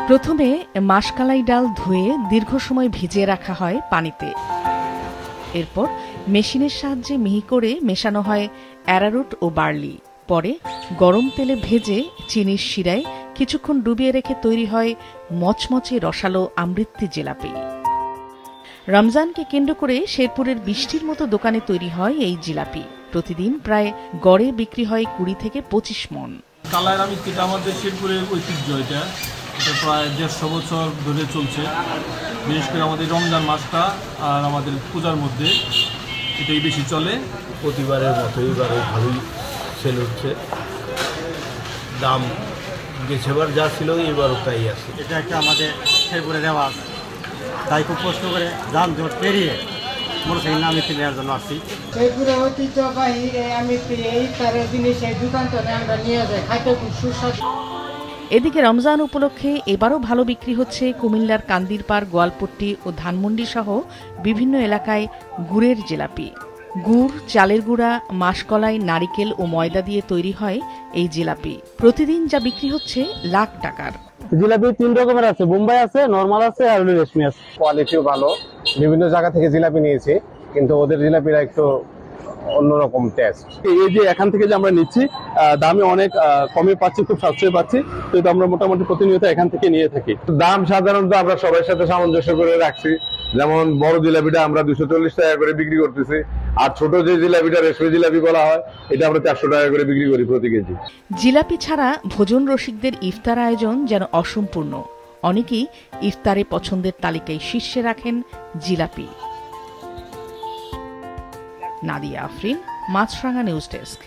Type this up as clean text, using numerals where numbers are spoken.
প্রথমে মাসকালাই ডাল ধুয়ে দীর্ঘ সময় ভিজিয়ে রাখা হয় পানিতে। এরপর মেশিনের সাহায্যে মিহি করে মেশানো হয় অ্যারারুট ও বার্লি। পরে গরম তেলে ভেজে চিনির শিরায় কিছুক্ষণ ডুবিয়ে রেখে তৈরি হয় মচমচে রসালো আমৃত্যি জিলাপি। রমজানকে কেন্দ্র করে শেরপুরের বৃষ্টির মতো দোকানে তৈরি হয় এই জিলাপি। প্রতিদিন প্রায় গড়ে বিক্রি হয় 20 থেকে 25 মণ। কালাইয়ের আমৃত্তিটা আমাদের শেরপুরের ঐতিহ্য। এটা প্রায় 150 বছর ধরে চলছে। বিশেষ করে আমাদের রমজান মাসটা আর আমাদের পূজার মধ্যে এটাই বেশি চলে। প্রতিবারের মতো এবারও ভালোই সেল হচ্ছে। দাম গেছেবার যা ছিল এবারও তাই আছে। এটা একটা আমাদের শেরপুরে রেওয়াজ, তাই খুব কষ্ট করে যান জোট পেরিয়ে মোটরসাইকেল আমৃত্তি নেওয়ার জন্য আসছি। শেরপুরে ঐতিহ্যবাহী এই আমৃত্তি এই তারের জিনিস এই দোকান থেকে আমরা নিয়ে যাই, খাইতে খুব সুস্বাদু। এদিকে রমজান উপলক্ষে এবারও ভালো বিক্রি হচ্ছে কুমিল্লার কান্দিরপাড়, গোয়ালপট্টি ও ধানমন্ডি সহ বিভিন্ন এলাকায় গুড়ের জিলাপি। গুড়, চালের গুঁড়া, মাসকলাই, নারিকেল ও ময়দা দিয়ে তৈরি হয় এই জিলাপি। প্রতিদিন যা বিক্রি হচ্ছে লাখ টাকার। জিলাপি 3 রকমের আছে, বোম্বাই আছে, নরমাল আছে আর রেশমি আছে। কোয়ালিটিও ভালো। বিভিন্ন জায়গা থেকে জিলাপি নিয়েছি, কিন্তু ওদের জিলাপিরা একটু অন্যরকম টেস্ট। এই যে এখান থেকে যে আমরা নিচ্ছি দামে অনেক কমে পাচ্ছি, খুব সাশ্রয় পাচ্ছি, তো আমরা মোটামুটি প্রতিনিয়ত এখান থেকে নিয়ে থাকি। দাম সাধারণত আমরা সবার সাথে সামঞ্জস্য করে রাখছি। যেমন বড় জিলাপিটা আমরা 240 টাকা করে বিক্রি করতেছি, আর ছোট যে জিলাপিটা রেশমি জিলাপি বলা হয় এটা আমরা 400 টাকা করে বিক্রি করি প্রতি কেজি। জিলাপি ছাড়া ভোজন রসিকদের ইফতার আয়োজন যেন অসম্পূর্ণ। অনেকেই ইফতারে পছন্দের তালিকায় শীর্ষে রাখেন জিলাপি। নাদিয়া আফরিন, মাছরাঙা নিউজ ডেস্ক।